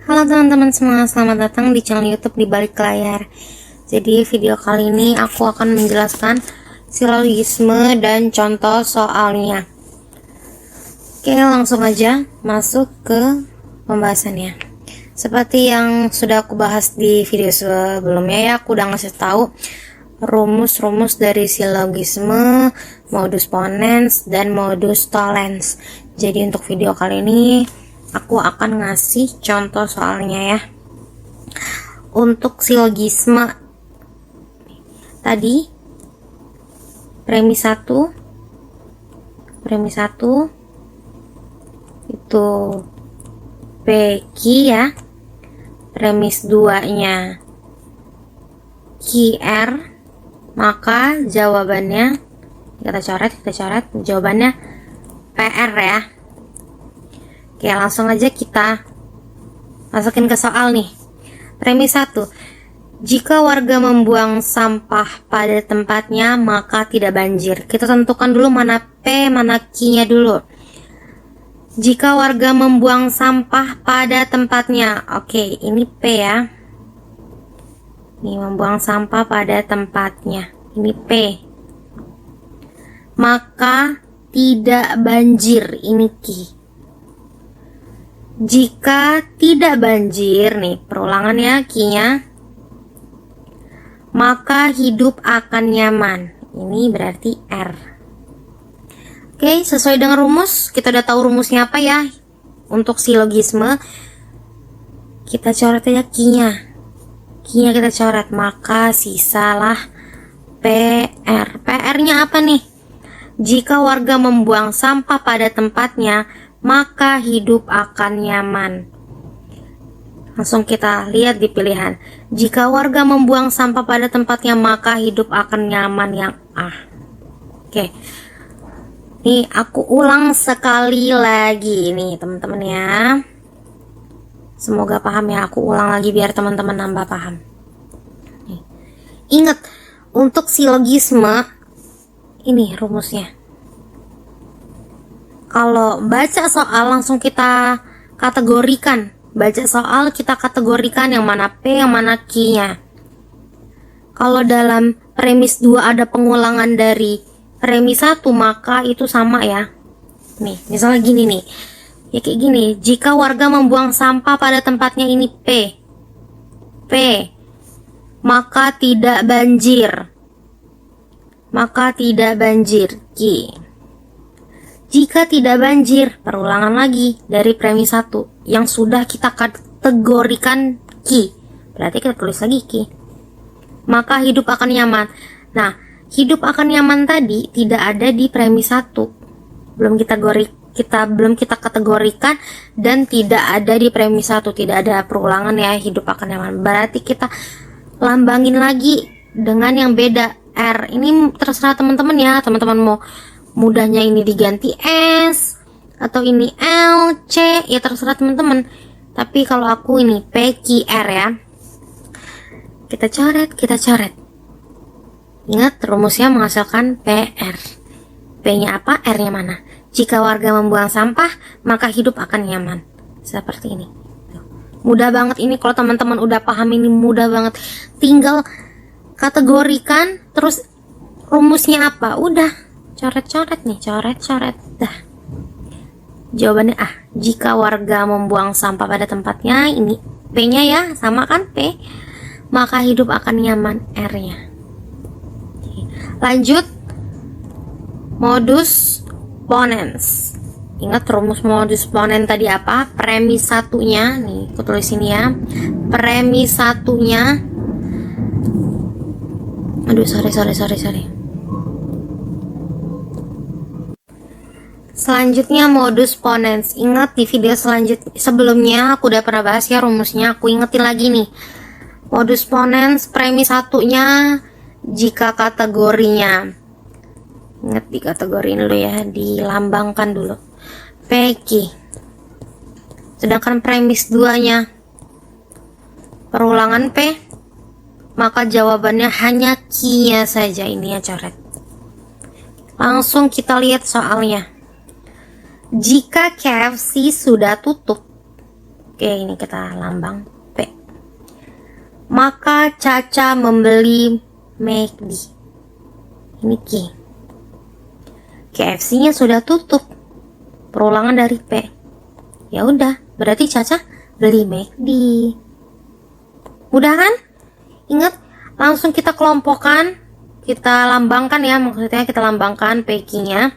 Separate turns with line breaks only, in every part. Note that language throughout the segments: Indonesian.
Halo teman-teman semua, selamat datang di channel YouTube di balik layar. Jadi video kali ini aku akan menjelaskan silogisme dan contoh soalnya. Oke, langsung aja masuk ke pembahasannya. Seperti yang sudah aku bahas di video sebelumnya ya, aku udah ngasih tahu rumus-rumus dari silogisme, modus ponens, dan modus tollens. Jadi untuk video kali ini aku akan ngasih contoh soalnya ya. Untuk silogisme tadi premis 1 itu PQ ya, premis 2 nya QR, maka jawabannya kita coret jawabannya PR ya. Oke, langsung aja kita masukin ke soal nih. Premis 1. Jika warga membuang sampah pada tempatnya, maka tidak banjir. Kita tentukan dulu mana P, mana Q-nya dulu. Jika warga membuang sampah pada tempatnya. Oke, ini P ya. Ini membuang sampah pada tempatnya. Ini P. Maka tidak banjir. Ini Q. Jika tidak banjir, nih perulangan ya Q-nya, maka hidup akan nyaman. Ini berarti R. Oke, sesuai dengan rumus, kita udah tahu rumusnya apa ya. Untuk silogisme kita coret aja Q-nya. Q-nya kita coret, maka sisalah PR. PR-nya apa nih? Jika warga membuang sampah pada tempatnya, maka hidup akan nyaman. Langsung kita lihat di pilihan. Jika warga membuang sampah pada tempatnya, maka hidup akan nyaman, yang A. Oke. Nih aku ulang sekali lagi nih teman-teman ya. Semoga paham ya, aku ulang lagi biar teman-teman nambah paham. Nih. Ingat, untuk silogisme ini rumusnya. Kalau baca soal langsung kita kategorikan. Baca soal kita kategorikan yang mana P, yang mana Q-nya. Kalau dalam premis 2 ada pengulangan dari premis 1, maka itu sama ya. Nih, misalnya gini nih. Ya kayak gini, jika warga membuang sampah pada tempatnya, ini P. Maka tidak banjir. Maka tidak banjir, Q. Jika tidak banjir, perulangan lagi dari premis 1 yang sudah kita kategorikan Q. Berarti kita tulis lagi Q. Maka hidup akan nyaman. Nah, hidup akan nyaman tadi tidak ada di premis 1. Belum kita kategorikan dan tidak ada di premis 1, tidak ada perulangan ya, hidup akan nyaman. Berarti kita lambangin lagi dengan yang beda, R. Ini terserah teman-teman ya, teman-teman mau mudahnya ini diganti S atau ini L, C, ya terserah teman-teman. Tapi kalau aku ini P, Q, R ya. Kita coret. Ingat rumusnya menghasilkan PR. P-nya apa? R-nya mana? Jika warga membuang sampah, maka hidup akan nyaman. Seperti ini. Mudah banget ini, kalau teman-teman udah paham ini mudah banget. Tinggal kategorikan, terus rumusnya apa? Udah. Coret nih, coret. Dah. Jawabannya jika warga membuang sampah pada tempatnya, ini P-nya ya, sama kan P, maka hidup akan nyaman, R-nya. Lanjut, modus ponens. Ingat rumus modus ponens tadi apa? Premis 1-nya, nih aku tulis ini ya. Premis 1-nya. Aduh, sorry. Selanjutnya modus ponens. Ingat di video sebelumnya aku udah pernah bahas ya rumusnya, aku ingetin lagi nih. Modus ponens premis 1-nya jika kategorinya. Ingat di kategoriin dulu ya, dilambangkan dulu. PQ. Sedangkan premis 2-nya perulangan P, maka jawabannya hanya Q-nya saja. Ini ya, coret. Langsung kita lihat soalnya. Jika KFC sudah tutup, Oke, ini kita lambang P. Maka Caca membeli McD. Ini Q. KFC-nya sudah tutup. Perulangan dari P. Ya udah, berarti Caca beli McD. Mudah kan? Ingat, langsung kita kelompokkan, kita lambangkan ya, maksudnya kita lambangkan P-nya.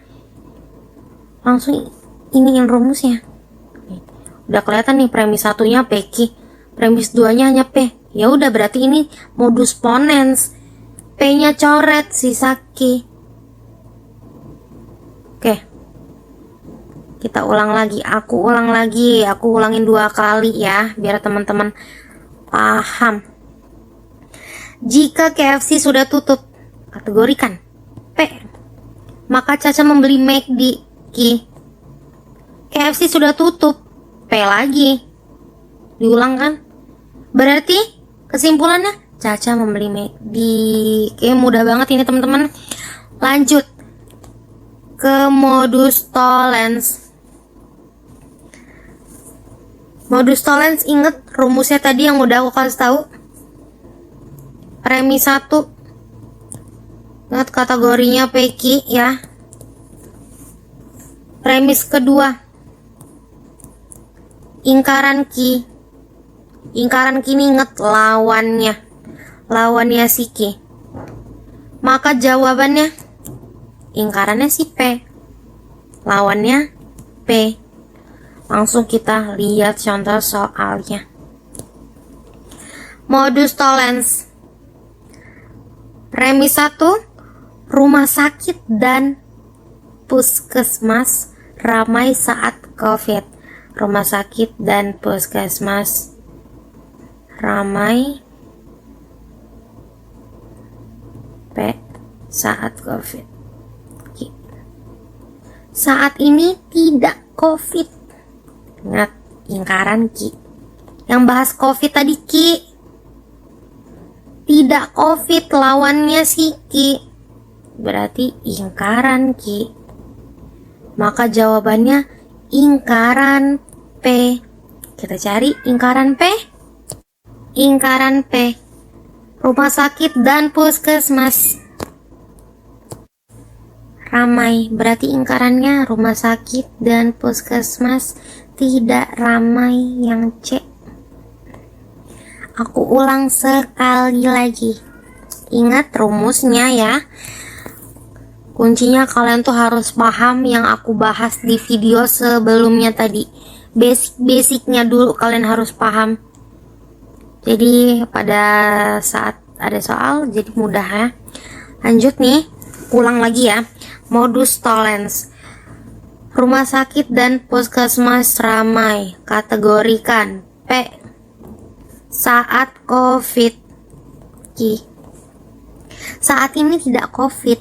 Langsung iniin rumusnya. Udah kelihatan nih, premis satunya PQ, premis 2-nya hanya P. Ya udah, berarti ini modus ponens. P-nya coret, sisa Q. Oke. Kita ulang lagi, aku ulangin 2 kali ya, biar teman-teman paham. Jika KFC sudah tutup, kategorikan P. Maka Caca membeli McD. Q. KFC sudah tutup, P lagi. Diulang kan? Berarti kesimpulannya Caca membeli McD. Oke, mudah banget ini teman-teman. Lanjut ke modus tollens. Modus tollens, inget rumusnya tadi yang udah aku kasih tahu. Premis 1. Ingat kategorinya PQ ya. Premis kedua, ingkaran Q. Ingkaran Q ini inget lawannya. Lawannya si Q. Maka jawabannya ingkarannya si P. Lawannya P. Langsung kita lihat contoh soalnya. Modus tollens. Premis 1, rumah sakit dan puskesmas ramai saat COVID. Rumah sakit dan puskesmas ramai P saat COVID. Saat ini tidak COVID. Ingat, ingkaran Q. Yang bahas COVID tadi Q. Tidak COVID, lawannya si Q. Berarti ingkaran Q. Maka jawabannya ingkaran P. Kita cari ingkaran P. Ingkaran P. Rumah sakit dan puskesmas ramai, berarti ingkarannya rumah sakit dan puskesmas tidak ramai, yang C. Aku ulang sekali lagi. Ingat rumusnya ya. Kuncinya kalian tuh harus paham yang aku bahas di video sebelumnya tadi. Basic-basicnya dulu kalian harus paham. Jadi pada saat ada soal jadi mudah ya. Lanjut nih, ulang lagi ya. Modus tollens. Rumah sakit dan puskesmas ramai, kategorikan P. Saat COVID. Q. Saat ini tidak COVID,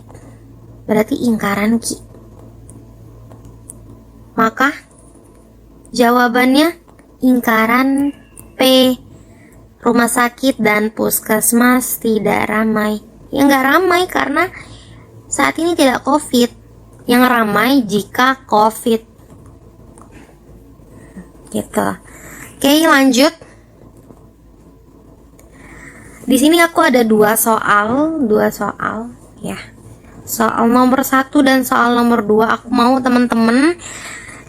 berarti ingkaran Q. Maka jawabannya ingkaran P. Rumah sakit dan puskesmas tidak ramai. Ya nggak ramai karena saat ini tidak COVID. Yang ramai jika COVID. Gitu. Oke, lanjut. Di sini aku ada dua soal ya. Soal nomor 1 dan soal nomor 2 aku mau teman-teman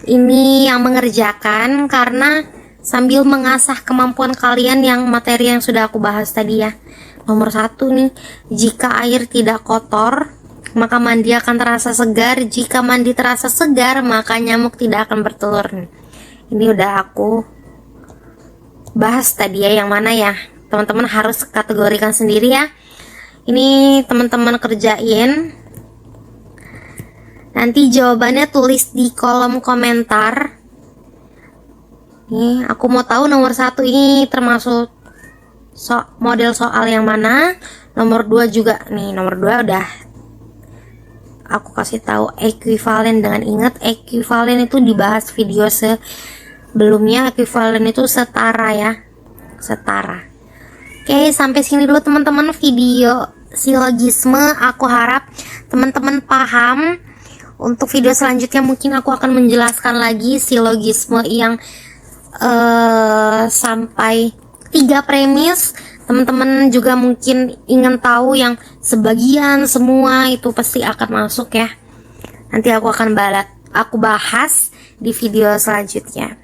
ini yang mengerjakan karena sambil mengasah kemampuan kalian yang materi yang sudah aku bahas tadi ya. Nomor 1 nih, jika air tidak kotor maka mandi akan terasa segar. Jika mandi terasa segar, maka nyamuk tidak akan bertelur. Ini udah aku bahas tadi ya, yang mana ya. Teman-teman harus kategorikan sendiri ya. Ini teman-teman kerjain. Nanti jawabannya tulis di kolom komentar. Nih, aku mau tahu nomor 1 ini termasuk model soal yang mana. Nomor 2 juga. Nih, nomor 2 udah aku kasih tahu ekuivalen. Dengan ingat ekuivalen itu dibahas video sebelumnya. Ekuivalen itu setara ya, setara. Oke, sampai sini dulu teman-teman video silogisme. Aku harap teman-teman paham. Untuk video selanjutnya mungkin aku akan menjelaskan lagi silogisme yang sampai 3 premis. Teman-teman juga mungkin ingin tahu yang sebagian, semua itu pasti akan masuk ya. Nanti aku akan bahas di video selanjutnya.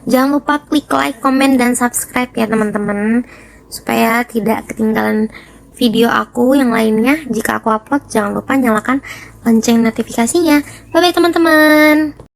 Jangan lupa klik like, komen, dan subscribe ya teman-teman, supaya tidak ketinggalan video aku yang lainnya. Jika aku upload, jangan lupa nyalakan lonceng notifikasinya. Bye bye teman-teman.